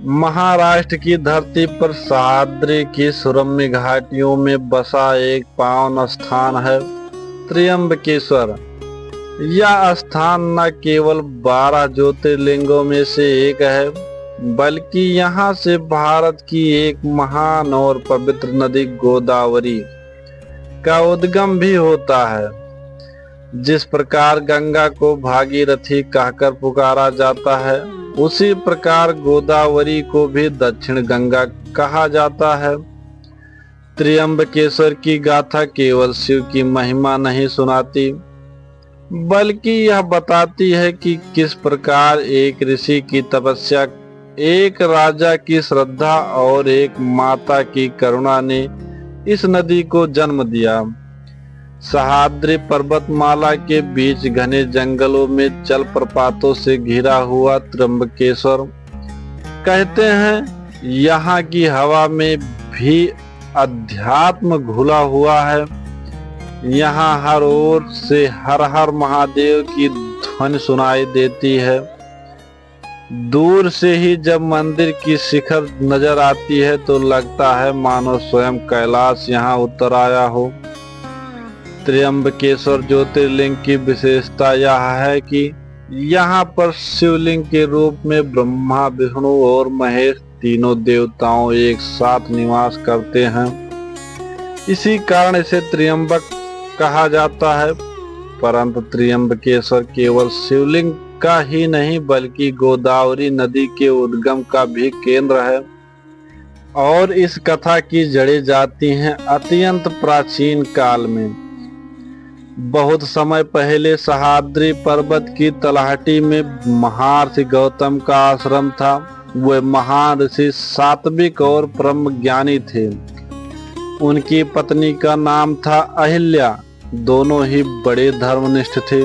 महाराष्ट्र की धरती पर सह्याद्री की सुरम्य घाटियों में बसा एक पावन स्थान है त्र्यंबकेश्वर। यह स्थान न केवल 12 ज्योतिर्लिंगों में से एक है, बल्कि यहाँ से भारत की एक महान और पवित्र नदी गोदावरी का उद्गम भी होता है। जिस प्रकार गंगा को भागीरथी कहकर पुकारा जाता है, उसी प्रकार गोदावरी को भी दक्षिण गंगा कहा जाता है। त्र्यंबकेश्वर की गाथा केवल शिव की महिमा नहीं सुनाती, बल्कि यह बताती है कि किस प्रकार एक ऋषि की तपस्या, एक राजा की श्रद्धा और एक माता की करुणा ने इस नदी को जन्म दिया। सह्याद्री पर्वतमाला के बीच घने जंगलों में जलप्रपातों से घिरा हुआ त्र्यंबकेश्वर, कहते हैं यहाँ की हवा में भी अध्यात्म घुला हुआ है। यहाँ हर ओर से हर हर महादेव की ध्वनि सुनाई देती है। दूर से ही जब मंदिर की शिखर नजर आती है तो लगता है मानो स्वयं कैलाश यहाँ उतर आया हो। त्र्यंबकेश्वर ज्योतिर्लिंग की विशेषता यह है कि यहाँ पर शिवलिंग के रूप में ब्रह्मा, विष्णु और महेश तीनों देवताओं एक साथ निवास करते हैं। इसी कारण इसे त्र्यंबक कहा जाता है। परंतु त्र्यंबकेश्वर केवल शिवलिंग का ही नहीं, बल्कि गोदावरी नदी के उद्गम का भी केंद्र है। और इस कथा की जड़ें जाती हैं अत्यंत प्राचीन काल में। बहुत समय पहले सह्याद्री पर्वत की तलहटी में महर्षि गौतम का आश्रम था। वे महान ऋषि सात्विक और ब्रह्म ज्ञानी थे। उनकी पत्नी का नाम था अहिल्या। दोनों ही बड़े धर्मनिष्ठ थे।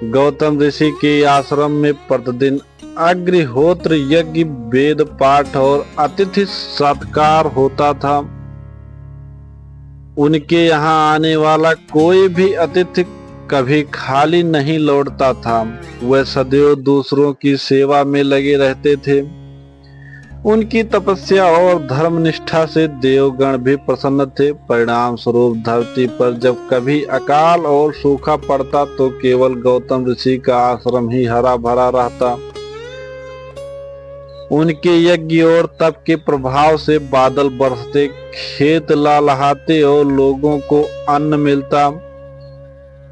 गौतम ऋषि के आश्रम में प्रतिदिन अग्निहोत्र यज्ञ, वेद पाठ और अतिथि सत्कार होता था। उनके यहाँ आने वाला कोई भी अतिथि कभी खाली नहीं लौटता था। वह सदैव दूसरों की सेवा में लगे रहते थे। उनकी तपस्या और धर्मनिष्ठा से देवगण भी प्रसन्न थे। परिणाम स्वरूप धरती पर जब कभी अकाल और सूखा पड़ता तो केवल गौतम ऋषि का आश्रम ही हरा भरा रहता। उनके यज्ञ और तप के प्रभाव से बादल बरसते, खेत लहलहाते और लोगों को अन्न मिलता।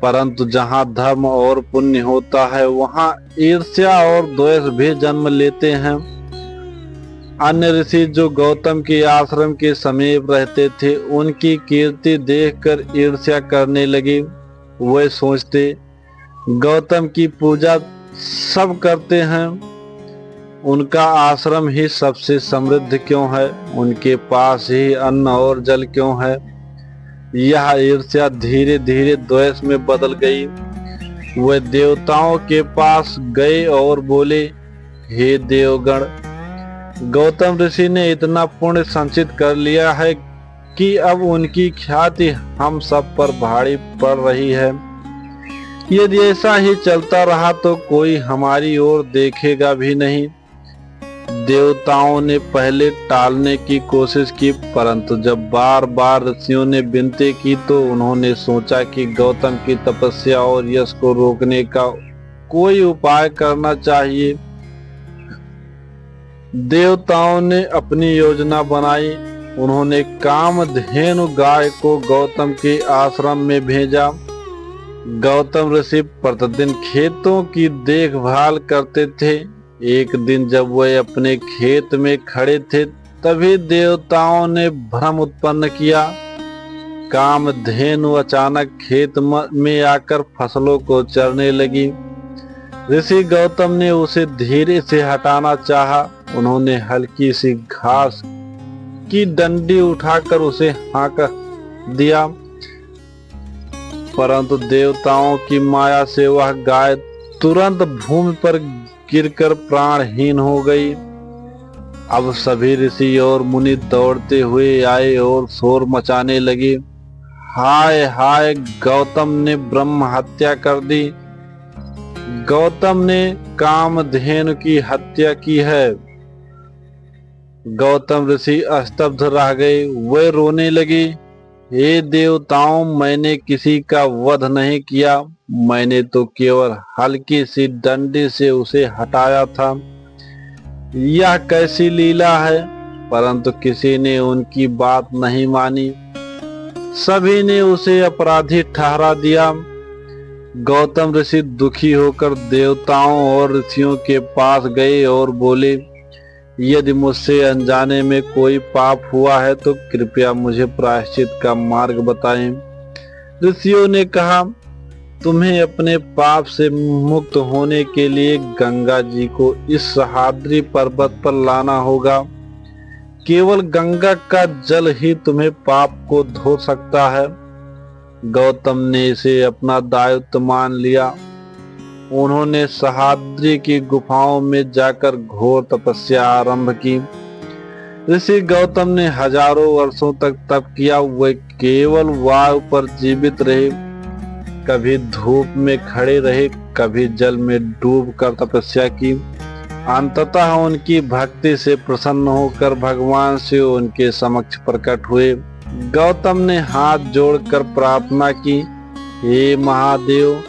परंतु जहाँ धर्म और पुण्य होता है, वहाँ ईर्ष्या और द्वेष भी जन्म लेते हैं। अन्य ऋषि जो गौतम के आश्रम के समीप रहते थे, उनकी कीर्ति देखकर ईर्ष्या करने लगे। वे सोचते, गौतम की पूजा सब करते हैं, उनका आश्रम ही सबसे समृद्ध क्यों है? उनके पास ही अन्न और जल क्यों है? यह ईर्ष्या धीरे धीरे द्वेष में बदल गई। वे देवताओं के पास गए और बोले, हे देवगण, गौतम ऋषि ने इतना पुण्य संचित कर लिया है कि अब उनकी ख्याति हम सब पर भारी पड़ रही है। यदि ऐसा ही चलता रहा तो कोई हमारी ओर देखेगा भी नहीं। देवताओं ने पहले टालने की कोशिश की, परंतु जब बार बार ऋषियों ने विनती की तो उन्होंने सोचा कि गौतम की तपस्या और यश को रोकने का कोई उपाय करना चाहिए। देवताओं ने अपनी योजना बनाई। उन्होंने कामधेनु गाय को गौतम के आश्रम में भेजा। गौतम ऋषि प्रतिदिन खेतों की देखभाल करते थे। एक दिन जब वे अपने खेत में खड़े थे, तभी देवताओं ने भ्रम उत्पन्न किया। कामधेनु अचानक खेत में आकर फसलों को चरने लगी। ऋषि गौतम ने उसे धीरे से हटाना चाहा। उन्होंने हल्की सी घास की डंडी उठाकर उसे हाँक दिया, परंतु देवताओं की माया से वह गाय तुरंत भूमि पर गिरकर प्राणहीन हो गई। अब सभी ऋषि और मुनि दौड़ते हुए आए और शोर मचाने लगे, हाय हाय, गौतम ने ब्रह्म हत्या कर दी। गौतम ने कामधेनु की हत्या की है। गौतम ऋषि स्तब्ध रह गए। वे रोने लगे, हे देवताओं, मैंने किसी का वध नहीं किया, मैंने तो केवल हल्की सी डंडी से उसे हटाया था। यह कैसी लीला है। परंतु किसी ने उनकी बात नहीं मानी। सभी ने उसे अपराधी ठहरा दिया। गौतम ऋषि दुखी होकर देवताओं और ऋषियों के पास गए और बोले, यदि मुझसे अनजाने में कोई पाप हुआ है तो कृपया मुझे प्रायश्चित का मार्ग बताएं। ऋषियों ने कहा, तुम्हें अपने पाप से मुक्त होने के लिए गंगा जी को इस सह्याद्री पर्वत पर लाना होगा। केवल गंगा का जल ही तुम्हें पाप को धो सकता है। गौतम ने इसे अपना दायित्व मान लिया। उन्होंने सह्याद्री की गुफाओं में जाकर घोर तपस्या आरंभ की। ऋषि गौतम ने हजारों वर्षों तक तप किया। वे केवल वायु पर जीवित रहे, कभी धूप में खड़े रहे, कभी जल में डूब कर तपस्या की। अंततः उनकी भक्ति से प्रसन्न होकर भगवान शिव उनके समक्ष प्रकट हुए। गौतम ने हाथ जोड़कर प्रार्थना की, हे महादेव,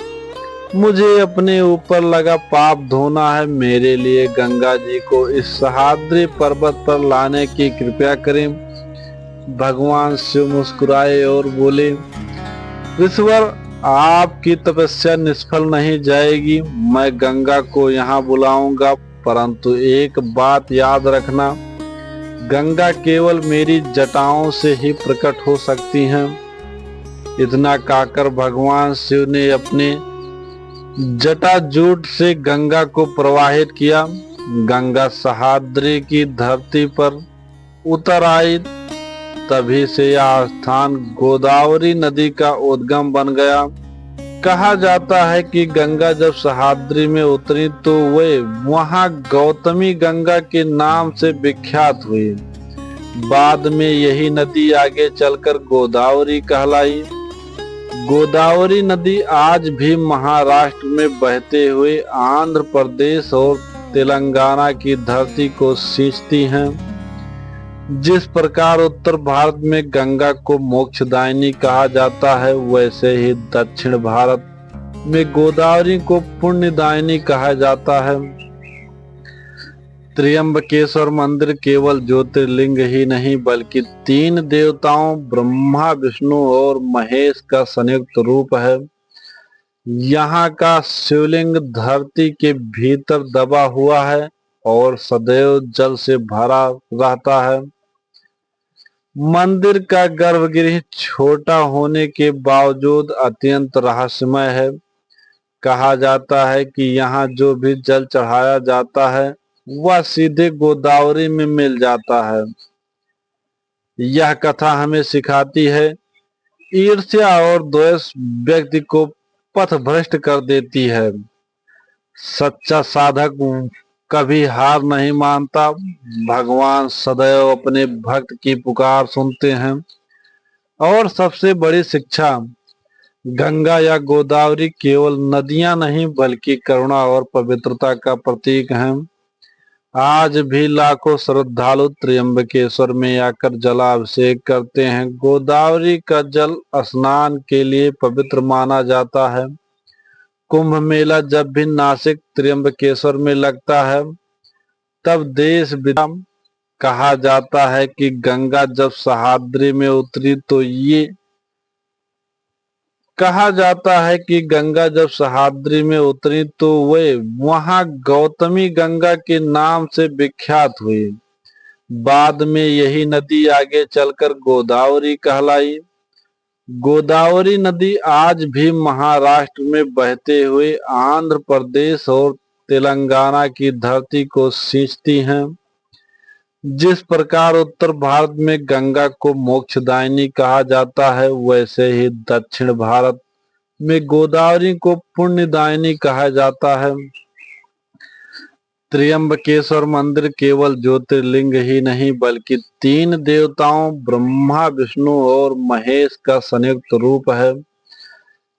मुझे अपने ऊपर लगा पाप धोना है। मेरे लिए गंगा जी को इस सह्याद्री पर्वत पर लाने की कृपा करें। भगवान शिव मुस्कुराए और बोले, ऋषिवर, आपकी तपस्या निष्फल नहीं जाएगी। मैं गंगा को यहाँ बुलाऊंगा, परंतु एक बात याद रखना, गंगा केवल मेरी जटाओं से ही प्रकट हो सकती हैं। इतना कहकर भगवान शिव ने अपने जटाजूट से गंगा को प्रवाहित किया। गंगा सह्याद्री की धरती पर उतर आई। तभी से यह स्थान गोदावरी नदी का उद्गम बन गया। कहा जाता है कि गंगा जब सह्याद्री में उतरी तो वे वहां गौतमी गंगा के नाम से विख्यात हुई। बाद में यही नदी आगे चलकर गोदावरी कहलाई। गोदावरी नदी आज भी महाराष्ट्र में बहते हुए आंध्र प्रदेश और तेलंगाना की धरती को सींचती हैं। जिस प्रकार उत्तर भारत में गंगा को मोक्षदायिनी कहा जाता है, वैसे ही दक्षिण भारत में गोदावरी को पुण्यदायिनी कहा जाता है। त्र्यंबकेश्वर मंदिर केवल ज्योतिर्लिंग ही नहीं बल्कि 3 देवताओं ब्रह्मा, विष्णु और महेश का संयुक्त रूप है। यहाँ का शिवलिंग धरती के भीतर दबा हुआ है और सदैव जल से भरा रहता है। मंदिर का गर्भगृह छोटा होने के बावजूद अत्यंत रहस्यमय है। कहा जाता है कि यहाँ जो भी जल चढ़ाया जाता है वह सीधे गोदावरी में मिल जाता है। यह कथा हमें सिखाती है, ईर्ष्या और द्वेष व्यक्ति को पथभ्रष्ट कर देती है। सच्चा साधक कभी हार नहीं मानता। भगवान सदैव अपने भक्त की पुकार सुनते हैं। और सबसे बड़ी शिक्षा, गंगा या गोदावरी केवल नदियां नहीं बल्कि करुणा और पवित्रता का प्रतीक हैं। आज भी लाखों श्रद्धालु त्र्यंबकेश्वर में आकर जलाभिषेक करते हैं। गोदावरी का जल स्नान के लिए पवित्र माना जाता है। कुंभ मेला जब भी नासिक त्र्यंबकेश्वर में लगता है तब देश विदेश कहा जाता है कि गंगा जब सह्याद्री में उतरी तो ये कहा जाता है कि गंगा जब सह्याद्री में उतरी तो वे वहां गौतमी गंगा के नाम से विख्यात हुई। बाद में यही नदी आगे चलकर गोदावरी कहलाई। गोदावरी नदी आज भी महाराष्ट्र में बहते हुए आंध्र प्रदेश और तेलंगाना की धरती को सींचती हैं। जिस प्रकार उत्तर भारत में गंगा को मोक्षदायिनी कहा जाता है, वैसे ही दक्षिण भारत में गोदावरी को पुण्यदायिनी कहा जाता है। त्र्यंबकेश्वर मंदिर केवल ज्योतिर्लिंग ही नहीं बल्कि 3 देवताओं ब्रह्मा, विष्णु और महेश का संयुक्त रूप है।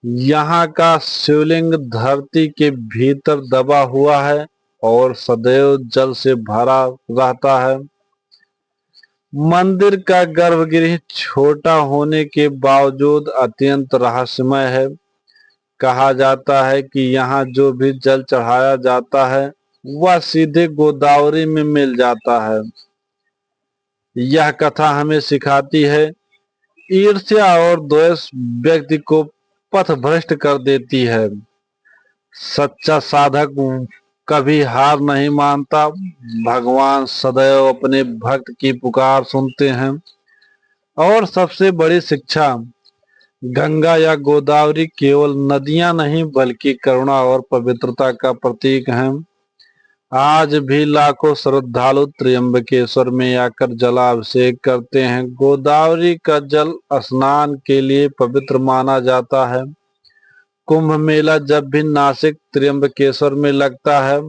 यहाँ का शिवलिंग धरती के भीतर दबा हुआ है और सदैव जल से भरा रहता है। मंदिर का गर्भगृह छोटा होने के बावजूद अत्यंत रहस्यमय है। कहा जाता है कि यहाँ जो भी जल चढ़ाया जाता है वह सीधे गोदावरी में मिल जाता है। यह कथा हमें सिखाती है ईर्ष्या और द्वेष व्यक्ति को पथ भ्रष्ट कर देती है। सच्चा साधक कभी हार नहीं मानता। भगवान सदैव अपने भक्त की पुकार सुनते हैं। और सबसे बड़ी शिक्षा, गंगा या गोदावरी केवल नदियां नहीं बल्कि करुणा और पवित्रता का प्रतीक हैं। आज भी लाखों श्रद्धालु त्र्यंबकेश्वर में आकर जलाभिषेक करते हैं। गोदावरी का जल स्नान के लिए पवित्र माना जाता है। कुंभ मेला जब भी नासिक त्र्यंबकेश्वर में लगता है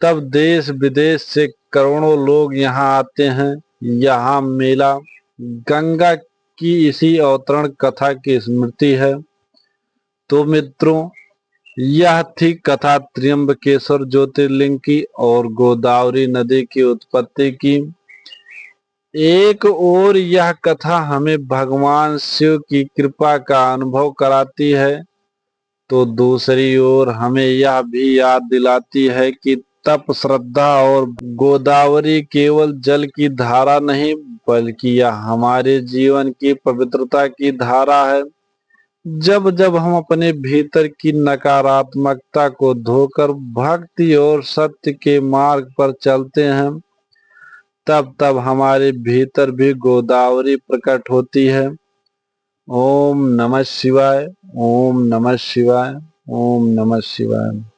तब देश विदेश से करोड़ों लोग यहाँ आते हैं। यहाँ मेला गंगा की इसी अवतरण कथा की स्मृति है। तो मित्रों, यह थी कथा त्र्यंबकेश्वर ज्योतिर्लिंग की और गोदावरी नदी की उत्पत्ति की। एक ओर यह कथा हमें भगवान शिव की कृपा का अनुभव कराती है तो दूसरी ओर हमें यह भी याद दिलाती है कि तप, श्रद्धा और गोदावरी केवल जल की धारा नहीं बल्कि यह हमारे जीवन की पवित्रता की धारा है। जब जब हम अपने भीतर की नकारात्मकता को धोकर भक्ति और सत्य के मार्ग पर चलते हैं तब तब हमारे भीतर भी गोदावरी प्रकट होती है। ओम नमः शिवाय। ओम नमः शिवाय। ओम नमः शिवाय।